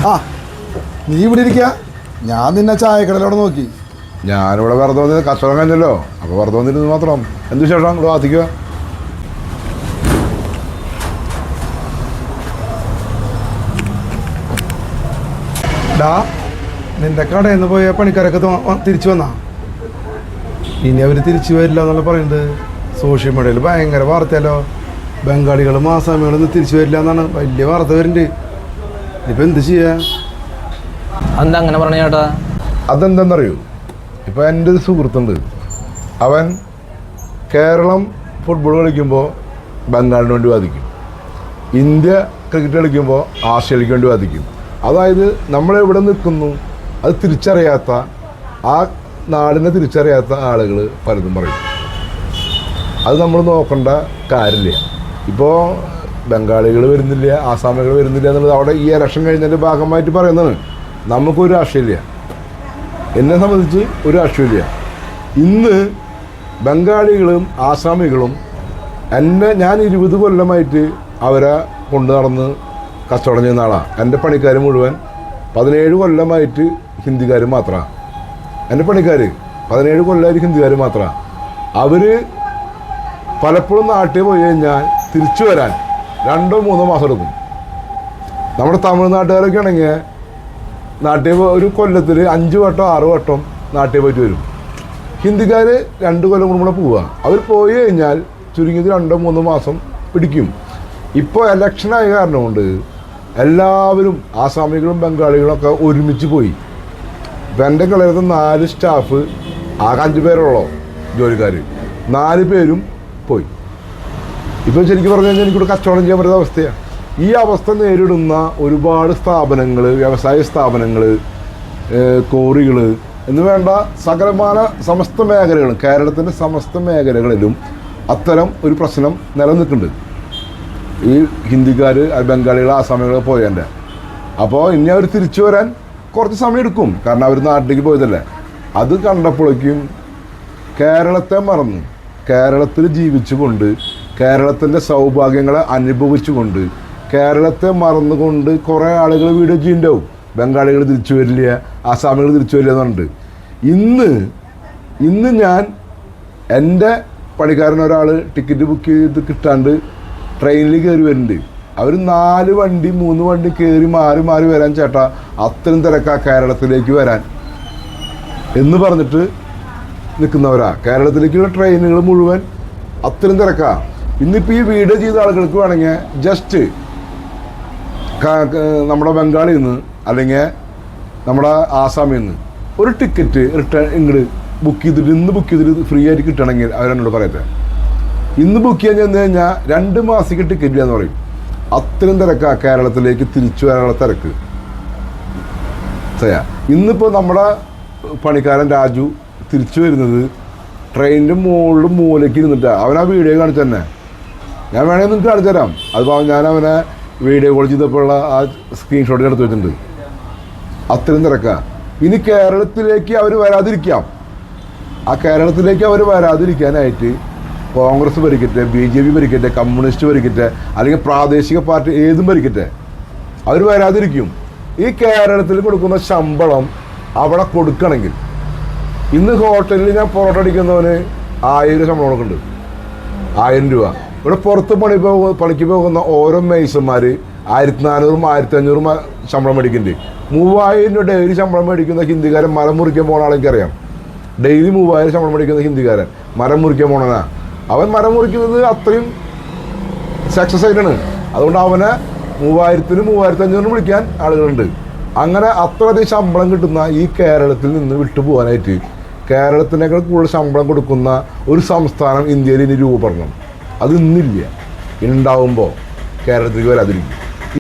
ആ നീ ഇവിടെ ഇരിക്കുക. ഞാൻ നിന്നെ ചായക്കടയിലൂടെ നോക്കി. ഞാനിവിടെ വെറുതെ വന്നിട്ട് കച്ചവടം കഴിഞ്ഞല്ലോ, അപ്പോൾ വെറുതെ വന്നിരുന്നു മാത്രം. എന്ത് വിശേഷം? ഇവിടെ ആത്തിക്കുക. ഡാ, നിന്റെ കടയിൽ നിന്ന് പോയ പണിക്കാരൊക്കെ തിരിച്ചു വന്നാ? ഇനി അവർ തിരിച്ചു വരില്ല എന്നുള്ള പറയുന്നത് സോഷ്യൽ മീഡിയയിൽ ഭയങ്കര വാർത്തയല്ലോ. ബംഗാളികളും ആസാമികളും തിരിച്ചു വരില്ല എന്നാണ് വലിയ വാർത്ത വരുന്നുണ്ട്. ഇപ്പം എന്ത് ചെയ്യാ? എന്താ അങ്ങനെ പറഞ്ഞ ചേട്ടാ? അതെന്താണെന്നറിയൂ, ഇപ്പോൾ എൻ്റെ ഒരു സുഹൃത്തുണ്ട്. അവൻ കേരളം ഫുട്ബോൾ കളിക്കുമ്പോൾ ബംഗാളിന് വേണ്ടി വാദിക്കും, ഇന്ത്യ ക്രിക്കറ്റ് കളിക്കുമ്പോൾ ആസ്ട്രേലിയക്ക് വേണ്ടി വാദിക്കും. അതായത് നമ്മളെവിടെ നിൽക്കുന്നു അത് തിരിച്ചറിയാത്ത, ആ നാടിനെ തിരിച്ചറിയാത്ത ആളുകൾ പലതും പറയും. അത് നമ്മൾ നോക്കേണ്ട കാര്യമില്ല. ഇപ്പോൾ ബംഗാളികൾ വരുന്നില്ല, ആസാമികൾ വരുന്നില്ല എന്നുള്ളത് അവിടെ ഈ ഇലക്ഷൻ കഴിഞ്ഞതിൻ്റെ ഭാഗമായിട്ട് പറയുന്നതാണ്. നമുക്കൊരു രാഷ്ട്രീയമില്ല, എന്നെ സംബന്ധിച്ച് ഒരു രാഷ്ട്രീയമില്ല. ഇന്ന് ബംഗാളികളും ആസാമികളും ഞാൻ 20 കൊല്ലമായിട്ട് അവരെ കൊണ്ടു നടന്ന് കച്ചവടം ചെയ്യുന്ന ആളാണ്. എൻ്റെ പണിക്കാർ മുഴുവൻ 17 കൊല്ലമായിട്ട് ഹിന്ദിക്കാർ മാത്രമാണ്. എൻ്റെ പണിക്കാർ 17 കൊല്ലമായിട്ട് ഹിന്ദിക്കാർ മാത്രമാണ്. അവർ പലപ്പോഴും നാട്ടിൽ പോയി കഴിഞ്ഞാൽ തിരിച്ചു വരാൻ 2-3 മാസം എടുക്കും. നമ്മുടെ തമിഴ്നാട്ടുകാരൊക്കെ ആണെങ്കിൽ നാട്ടിൽ ഒരു കൊല്ലത്തിൽ 5 വട്ടം 6 വട്ടം നാട്ടിൽ പോയിട്ട് വരും. ഹിന്ദിക്കാർ 2 കൊല്ലം കൂടുമ്പോൾ പോവുക. അവർ പോയി കഴിഞ്ഞാൽ ചുരുങ്ങിയത് 2-3 മാസം പിടിക്കും. ഇപ്പോൾ ഇലക്ഷനായ കാരണം കൊണ്ട് എല്ലാവരും ആസാമികളും ബംഗാളികളും ഒക്കെ ഒരുമിച്ച് പോയി. ഇപ്പം എൻ്റെ കളയത്ത് 4 സ്റ്റാഫ്, ആകെ 5 പേരുള്ളൂ ജോലിക്കാർ, 4 പേരും പോയി. ഇപ്പോൾ ശരിക്കും പറഞ്ഞു കഴിഞ്ഞാൽ എനിക്കിവിടെ കച്ചവടം ചെയ്യാൻ പറ്റുന്ന അവസ്ഥയാണ്. ഈ അവസ്ഥ നേരിടുന്ന ഒരുപാട് സ്ഥാപനങ്ങൾ, വ്യവസായ സ്ഥാപനങ്ങൾ, കോറികൾ എന്ന് വേണ്ട സകലമാന സമസ്ത മേഖലകളും, കേരളത്തിൻ്റെ സമസ്ത മേഖലകളിലും അത്തരം ഒരു പ്രശ്നം നിലനിൽക്കുന്നുണ്ട്. ഈ ഹിന്ദിക്കാർ, ബംഗാളികൾ, ആസാമികൾ പോയതിൻ്റെ. അപ്പോൾ ഇനി അവർ തിരിച്ചു വരാൻ കുറച്ച് സമയം എടുക്കും, കാരണം അവർ നാട്ടിലേക്ക് പോയതല്ലേ. അത് കണ്ടപ്പോഴേക്കും കേരളത്തെ മറന്ന്, കേരളത്തിൽ ജീവിച്ചുകൊണ്ട്, കേരളത്തിൻ്റെ സൗഭാഗ്യങ്ങളെ അനുഭവിച്ചുകൊണ്ട്, കേരളത്തെ മറന്നുകൊണ്ട് കുറേ ആളുകൾ വീഡിയോ ചെയ്യുന്നുണ്ടാവും. ബംഗാളികൾ തിരിച്ചു വരില്ല, ആസാമികൾ തിരിച്ചു വരില്ല എന്ന് പറഞ്ഞിട്ട്. ഇന്ന് ഞാൻ എൻ്റെ പണിക്കാരനൊരാൾ ടിക്കറ്റ് ബുക്ക് ചെയ്ത് കിട്ടാണ്ട് ട്രെയിനിൽ കയറി വരുന്നുണ്ട്. അവർ 4 വണ്ടി 3 വണ്ടി കയറി മാറി മാറി വരാൻ ചേട്ടാ, അത്രയും തിരക്കാ കേരളത്തിലേക്ക് വരാൻ എന്ന് പറഞ്ഞിട്ട് നിൽക്കുന്നവരാ. കേരളത്തിലേക്കുള്ള ട്രെയിനുകൾ മുഴുവൻ അത്രയും തിരക്കാ. ഇന്നിപ്പോൾ ഈ വീഡിയോ ചെയ്ത ആളുകൾക്ക് വേണമെങ്കിൽ ജസ്റ്റ് നമ്മുടെ ബംഗാളിൽ നിന്ന് അല്ലെങ്കിൽ നമ്മുടെ ആസാമിൽ നിന്ന് ഒരു ടിക്കറ്റ് റിട്ടേൺ ഇങ്ങോട്ട് ബുക്ക് ചെയ്തിട്ട്, ഇന്ന് ബുക്ക് ചെയ്തിട്ട് ഫ്രീ ആയിട്ട് കിട്ടണമെങ്കിൽ അവരെന്നോട് പറയട്ടെ. ഇന്ന് ബുക്ക് ചെയ്യാൻ ചെന്ന് കഴിഞ്ഞാൽ 2 മാസത്തേക്ക് ടിക്കറ്റ് ഇല്ല എന്ന് പറയും. അത്രയും തിരക്കാണ് കേരളത്തിലേക്ക് തിരിച്ചു വരാനുള്ള തിരക്ക്. ഇന്നിപ്പോൾ നമ്മുടെ പണിക്കാരൻ രാജു തിരിച്ചു വരുന്നത് ട്രെയിനിൻ്റെ മുകളിൽ മൂലയ്ക്ക് ഇരുന്നിട്ടാണ്. അവൻ ആ വീഡിയോ കാണിച്ചു തന്നെ. ഞാൻ വേണമെങ്കിൽ നിങ്ങൾക്ക് കാണിച്ചു തരാം. അത് ഞാൻ അവനെ വീഡിയോ കോൾ ചെയ്തപ്പോഴുള്ള ആ സ്ക്രീൻഷോട്ട് എടുത്ത് വെച്ചിട്ടുണ്ട്. അത്രയും തിരക്കാണ്. ഇനി കേരളത്തിലേക്ക് അവർ വരാതിരിക്കാം. ആ കേരളത്തിലേക്ക് അവർ വരാതിരിക്കാനായിട്ട് കോൺഗ്രസ് ഭരിക്കട്ടെ, BJP ഭരിക്കട്ടെ, കമ്മ്യൂണിസ്റ്റ് ഭരിക്കട്ടെ, അല്ലെങ്കിൽ പ്രാദേശിക പാർട്ടി ഏതും ഭരിക്കട്ടെ, അവർ വരാതിരിക്കും. ഈ കേരളത്തിൽ കൊടുക്കുന്ന ശമ്പളം അവിടെ കൊടുക്കണമെങ്കിൽ, ഇന്ന് ഹോട്ടലിൽ ഞാൻ പൊറോട്ട അടിക്കുന്നവന് 1000 ശമ്പളം കൊടുക്കുന്നുണ്ട്, 1000 രൂപ. ഇവിടെ പുറത്ത് പണിക്ക് പോകുന്ന ഓരോ മെയ്സന്മാർ 1400-ഉം 1500-ഉം ശമ്പളം മേടിക്കുന്നുണ്ട്. 3000 രൂപ ഡെയിലി ശമ്പളം മേടിക്കുന്ന ഹിന്ദിക്കാരൻ മരം മുറിക്കാൻ പോകുന്ന ആളെനിക്കറിയാം. ഡെയിലി 3000 ശമ്പളം മേടിക്കുന്ന ഹിന്ദിക്കാരൻ മരം മുറിക്കാൻ പോകണനാ. അവൻ മരം മുറിക്കുന്നത് അത്രയും സക്സസ് ആയിട്ടാണ്. അതുകൊണ്ട് അവനെ 3000-നും 3500-നും വിളിക്കാൻ ആളുകളുണ്ട്. അങ്ങനെ അത്രയധികം ശമ്പളം കിട്ടുന്ന ഈ കേരളത്തിൽ നിന്ന് വിട്ടുപോകാനായിട്ട് കേരളത്തിനേക്കാൾ കൂടുതൽ ശമ്പളം കൊടുക്കുന്ന ഒരു സംസ്ഥാനം ഇന്ത്യയിൽ ഇനി രൂപപ്പെടണം. അത് ഇന്നില്ല. ഉണ്ടാവുമ്പോൾ കേരളത്തിലേക്ക് വരാതിരിക്കും.